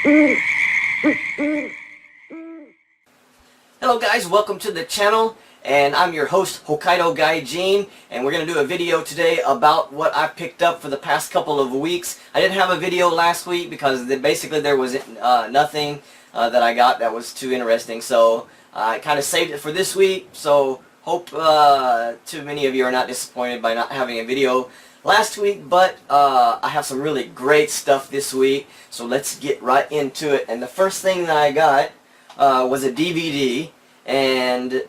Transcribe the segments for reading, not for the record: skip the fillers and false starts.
Hello guys, welcome to the channel, and I'm your host Hokkaido Guy Gene, and we're going to do a video today about what I picked up for the past couple of weeks. I didn't have a video last week because basically there was nothing that I got that was too interesting, so I kind of saved it for this week. So hope too many of you are not disappointed by not having a video last week, but I have some really great stuff this week, so let's get right into it. And the first thing that I got was a DVD, and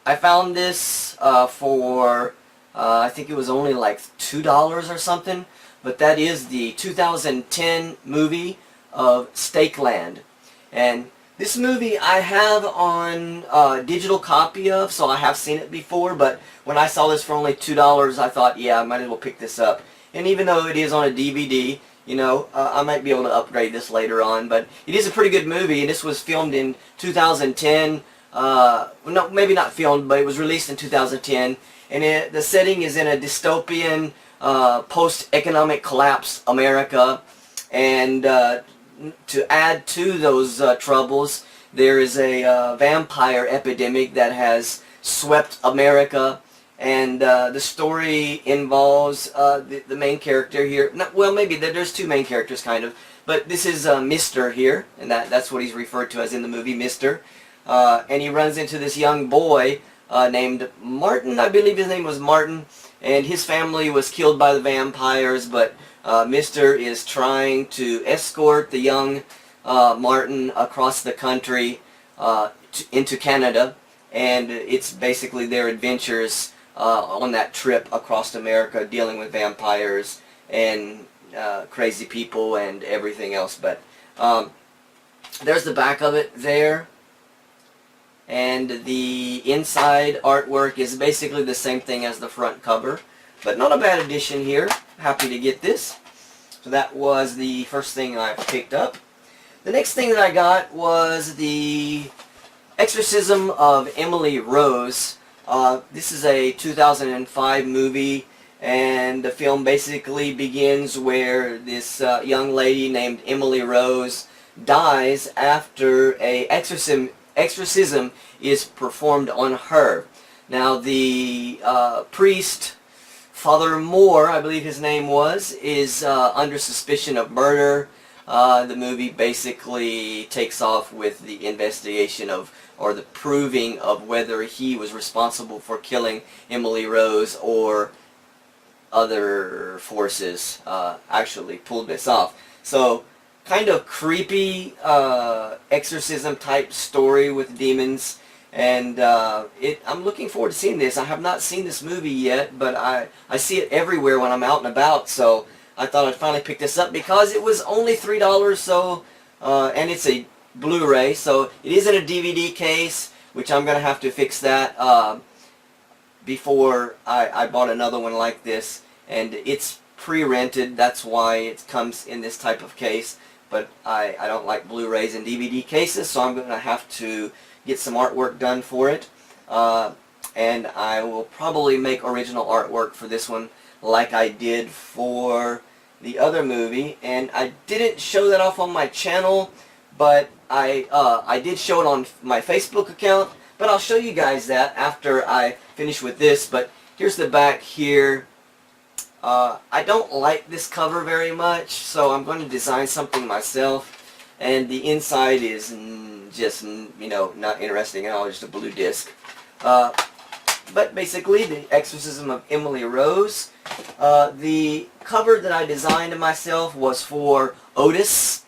I found this for I think it was only like $2 or something, but that is the 2010 movie of Stakeland. And this movie I have on digital copy of, so I have seen it before, but when I saw this for only $2, I thought, yeah, I might as well pick this up. And even though it is on a DVD, you know, I might be able to upgrade this later on, but it is a pretty good movie, and this was filmed in 2010. No, maybe not filmed, but it was released in 2010, and the setting is in a dystopian, post-economic collapse America, and to add to those troubles, there is a vampire epidemic that has swept America. And the story involves the main character here. Well, maybe there's two main characters, kind of. But this is Mr. here, and that's what he's referred to as in the movie, Mr. And he runs into this young boy named Martin. I believe his name was Martin. And his family was killed by the vampires, but Mr. is trying to escort the young Martin across the country into Canada. And it's basically their adventures on that trip across America, dealing with vampires and crazy people and everything else. But there's the back of it there, and the inside artwork is basically the same thing as the front cover, but not a bad addition here. Happy to get this. So that was the first thing I picked up. The next thing that I got was the Exorcism of Emily Rose. This is a 2005 movie, and the film basically begins where this young lady named Emily Rose dies after a exorcism is performed on her. Now the priest, Father Moore, I believe his name was, is under suspicion of murder. The movie basically takes off with the investigation of, or the proving of, whether he was responsible for killing Emily Rose or other forces actually pulled this off. So kind of creepy exorcism type story with demons, and I'm looking forward to seeing this. I have not seen this movie yet, but I see it everywhere when I'm out and about, so I thought I'd finally pick this up because it was only $3, so and it's a Blu-ray, so it is in a DVD case, which I'm going to have to fix that before I bought another one like this. And it's pre-rented, that's why it comes in this type of case, but I don't like Blu-rays and DVD cases, so I'm going to have to get some artwork done for it. And I will probably make original artwork for this one like I did for the other movie. And I didn't show that off on my channel, but I did show it on my Facebook account, but I'll show you guys that after I finish with this. But here's the back here. I don't like this cover very much, so I'm going to design something myself. And the inside is just, you know, not interesting at all, just a blue disc. But basically, the Exorcism of Emily Rose. The cover that I designed myself was for Otis.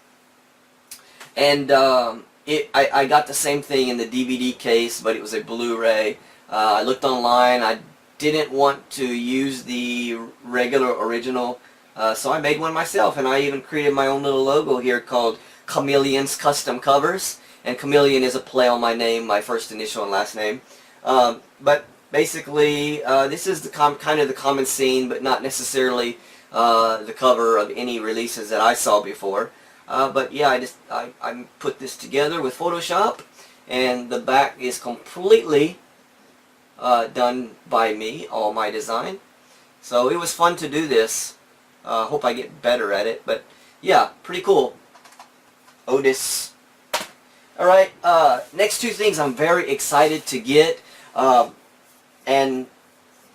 And I got the same thing in the DVD case, but it was a Blu-ray. I looked online. I didn't want to use the regular original, so I made one myself, and I even created my own little logo here called Chameleon's Custom Covers. And Chameleon is a play on my name, my first initial and last name. But basically, this is the kind of the common scene, but not necessarily the cover of any releases that I saw before. But yeah, I put this together with Photoshop, and the back is completely done by me, all my design. So it was fun to do this. Hope I get better at it, but yeah, pretty cool. Otis. Alright, next two things I'm very excited to get. And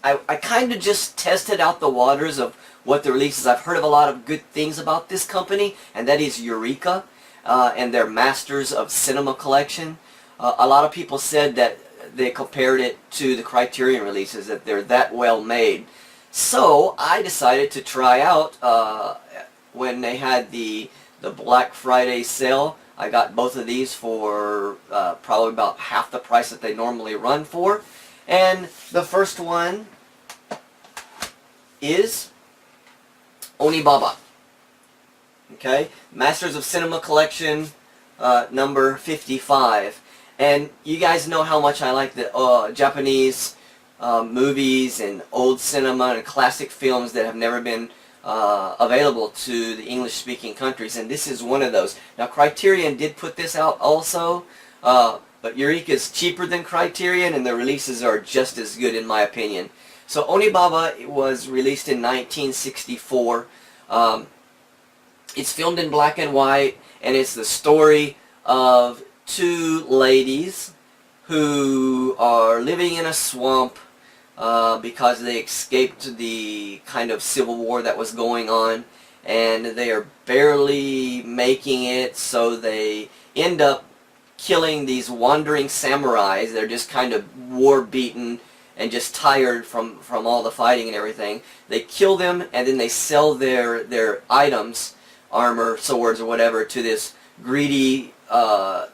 I kind of just tested out the waters of what the release is. I've heard of a lot of good things about this company, and that is Eureka and their Masters of Cinema collection. A lot of people said that they compared it to the Criterion releases, that they're that well made. So I decided to try out when they had the Black Friday sale. I got both of these for probably about half the price that they normally run for. And the first one is Onibaba. Okay, Masters of Cinema collection number 55. And you guys know how much I like the Japanese movies and old cinema and classic films that have never been available to the English-speaking countries, and this is one of those. Now, Criterion did put this out also, but Eureka is cheaper than Criterion, and the releases are just as good in my opinion. So Onibaba was released in 1964. It's filmed in black and white, and it's the story of two ladies who are living in a swamp because they escaped the kind of civil war that was going on, and they are barely making it, so they end up killing these wandering samurais. They're just kind of war-beaten and just tired from all the fighting and everything. They kill them, and then they sell their items, armor, swords, or whatever, to this greedy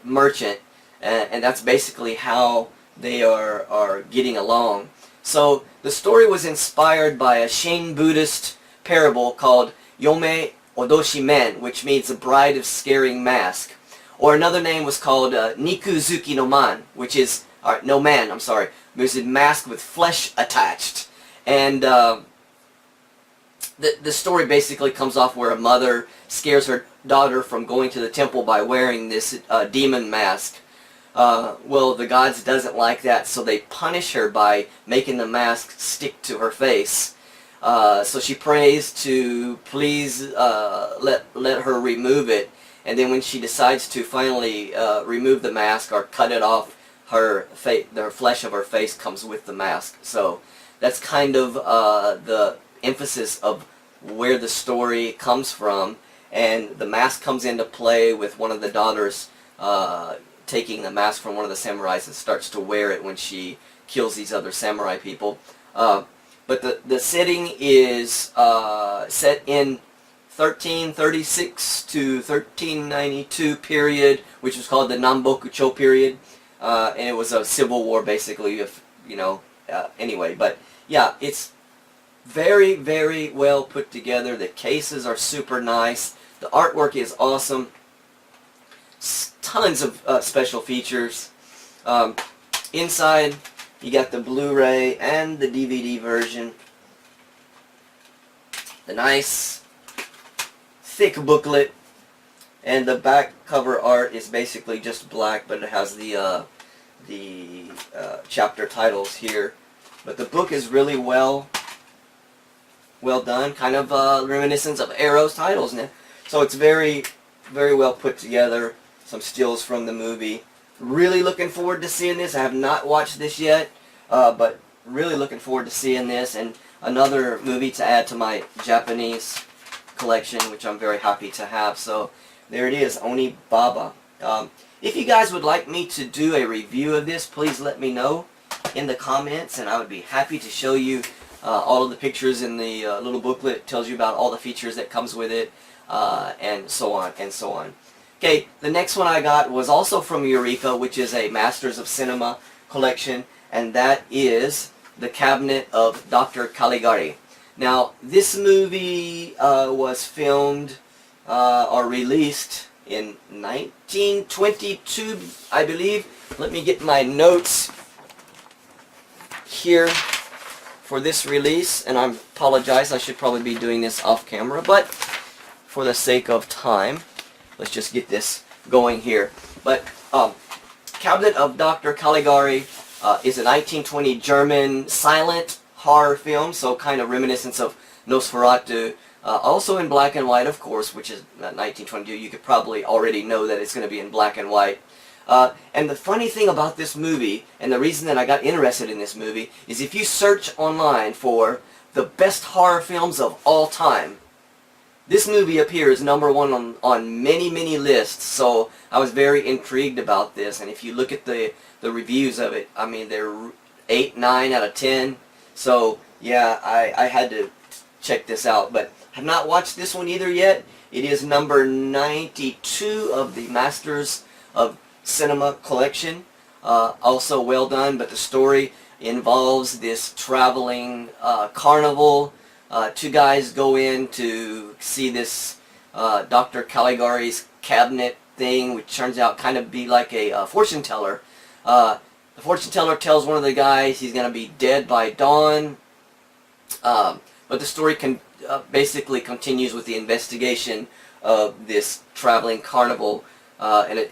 merchant, and that's basically how they are getting along. So the story was inspired by a Shin Buddhist parable called Yome Odoshi Men, which means the bride of scaring mask. Or another name was called Nikuzuki no Man, which is, no man, I'm sorry, which is mask with flesh attached. And the story basically comes off where a mother scares her daughter from going to the temple by wearing this demon mask. Well, the gods doesn't like that, so they punish her by making the mask stick to her face. So she prays to please let her remove it, and then when she decides to finally remove the mask or cut it off, the flesh of her face comes with the mask. So that's kind of the emphasis of where the story comes from, and the mask comes into play with one of the daughters taking the mask from one of the samurais and starts to wear it when she kills these other samurai people. But the setting is set in 1336 to 1392 period, which was called the Nambokucho period, and it was a civil war basically, if you know. Anyway, but yeah, it's very, very well put together. The cases are super nice. The artwork is awesome. Tons of special features. Inside, you got the Blu-ray and the DVD version. The nice, thick booklet. And the back cover art is basically just black, but it has the chapter titles here. But the book is really well done, kind of reminiscent of Arrow's titles now. So it's very, very well put together. Some stills from the movie. Really looking forward to seeing this. I have not watched this yet, but really looking forward to seeing this, and another movie to add to my Japanese collection, which I'm very happy to have. So there it is, Onibaba. If you guys would like me to do a review of this, please let me know in the comments, and I would be happy to show you all of the pictures in the little booklet. It tells you about all the features that comes with it, and so on and so on. Okay, the next one I got was also from Eureka, which is a Masters of Cinema collection, and that is The Cabinet of Dr. Caligari. Now, this movie was filmed or released in 1922, I believe. Let me get my notes here for this release, and I apologize, I should probably be doing this off camera, but for the sake of time, let's just get this going here. But Cabinet of Dr. Caligari is a 1920 German silent horror film, so kind of reminiscent of Nosferatu, Also in black and white, of course, which is 1922. You could probably already know that it's going to be in black and white. And the funny thing about this movie, and the reason that I got interested in this movie, is if you search online for the best horror films of all time, this movie appears #1 on many, many lists. So I was very intrigued about this. And if you look at the reviews of it, I mean, they're 8, 9 out of 10. So yeah, I had to check this out. But I have not watched this one either yet. It is number 92 of the Masters of Cinema collection. Also well done, but the story involves this traveling carnival. Two guys go in to see this Dr. Caligari's cabinet thing, which turns out kind of be like a fortune teller. The fortune teller tells one of the guys he's going to be dead by dawn, but the story basically continues with the investigation of this traveling carnival, and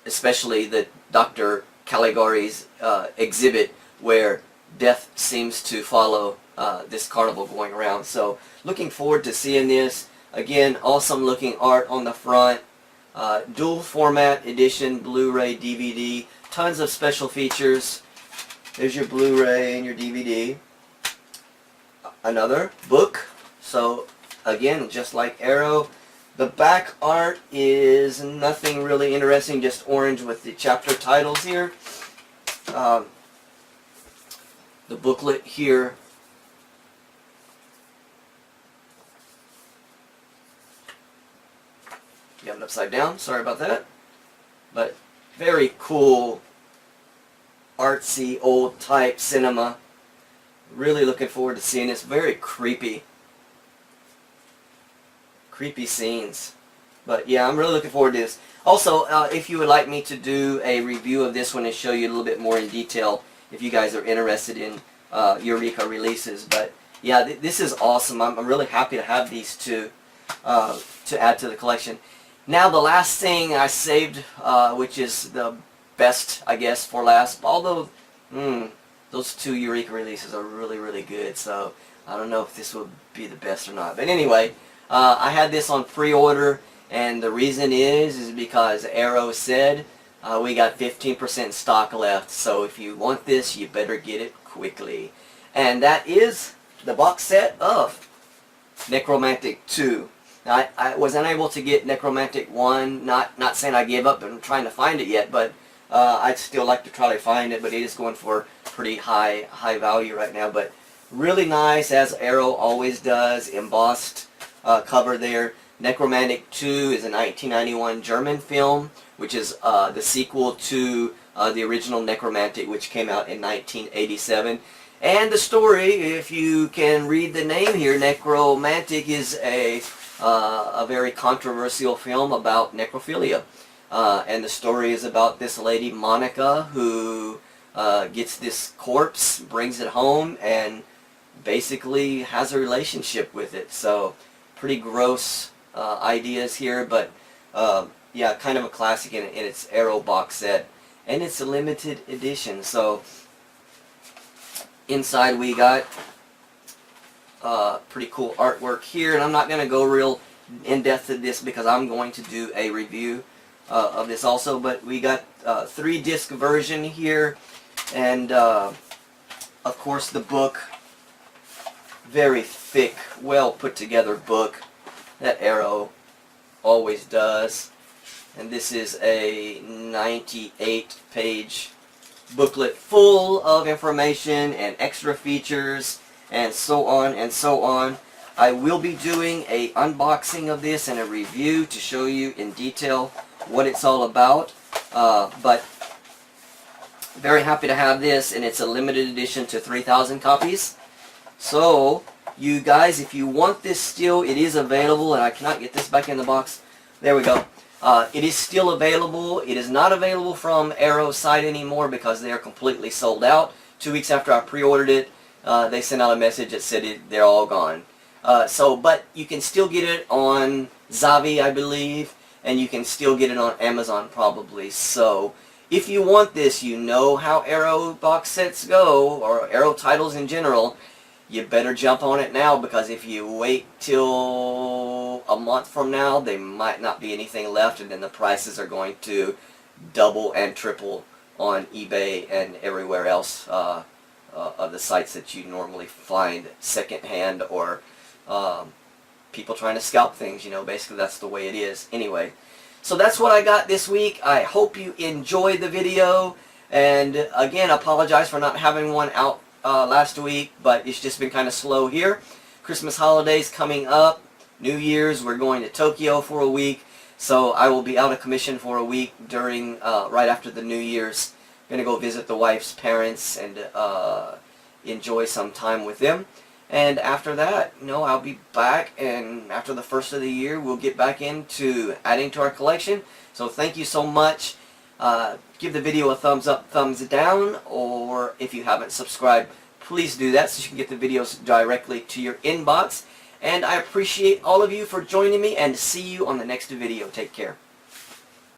especially the Dr. Caligari's exhibit, where death seems to follow this carnival going around. So looking forward to seeing this. Again, awesome looking art on the front. Dual format edition, Blu-ray, DVD. Tons of special features. There's your Blu-ray and your DVD. Another book. So again, just like Arrow, the back art is nothing really interesting, just orange with the chapter titles here. The booklet here. You have it upside down, sorry about that. But very cool, artsy, old type cinema. Really looking forward to seeing this. Very creepy. Creepy scenes. But yeah, I'm really looking forward to this. Also, if you would like me to do a review of this one and show you a little bit more in detail, if you guys are interested in Eureka releases. But yeah, this is awesome. I'm really happy to have these two to add to the collection. Now the last thing I saved, which is the best, I guess, for last. Although, those two Eureka releases are really, really good. So I don't know if this will be the best or not. But anyway, I had this on pre-order, and the reason is because Arrow said we got 15% stock left. So if you want this, you better get it quickly. And that is the box set of Necromantic 2. Now, I was unable to get Necromantic 1, not saying I gave up and trying to find it yet, but I'd still like to try to find it, but it is going for pretty high value right now. But really nice, as Arrow always does, embossed cover there. Necromantic 2 is a 1991 German film, which is the sequel to the original Necromantic, which came out in 1987. And the story, if you can read the name here, Necromantic is a very controversial film about necrophilia. And the story is about this lady, Monica, who gets this corpse, brings it home, and basically has a relationship with it. So, pretty gross ideas here, but yeah, kind of a classic in its Arrow box set. And it's a limited edition, so inside we got pretty cool artwork here, and I'm not going to go real in-depth to this because I'm going to do a review of this also, but we got 3-disc version here, and of course the book, very thick, well put together book that Arrow always does. And this is a 98-page booklet full of information and extra features and so on and so on. I will be doing a unboxing of this and a review to show you in detail what it's all about. But very happy to have this, and it's a limited edition to 3,000 copies. So you guys, if you want this still, it is available, and I cannot get this back in the box. There we go. It is still available. It is not available from Arrow's site anymore because they are completely sold out. 2 weeks after I pre-ordered it, they sent out a message that said they're all gone. But you can still get it on Zavi, I believe, and you can still get it on Amazon probably. So if you want this, you know how Arrow box sets go, or Arrow titles in general. you better jump on it now, because if you wait till a month from now, there might not be anything left, and then the prices are going to double and triple on eBay and everywhere else of the sites that you normally find secondhand, or people trying to scalp things. You know, basically that's the way it is. Anyway, so that's what I got this week. I hope you enjoyed the video, and again, I apologize for not having one out last week, but it's just been kind of slow here. Christmas holidays coming up, New Year's, we're going to Tokyo for a week, so I will be out of commission for a week during right after the New Year's. I'm going to go visit the wife's parents and enjoy some time with them. And after that, you know, I'll be back, and after the first of the year, we'll get back into adding to our collection. So thank you so much. Give the video a thumbs up, thumbs down, or if you haven't subscribed, please do that so you can get the videos directly to your inbox. And I appreciate all of you for joining me, and see you on the next video. Take care.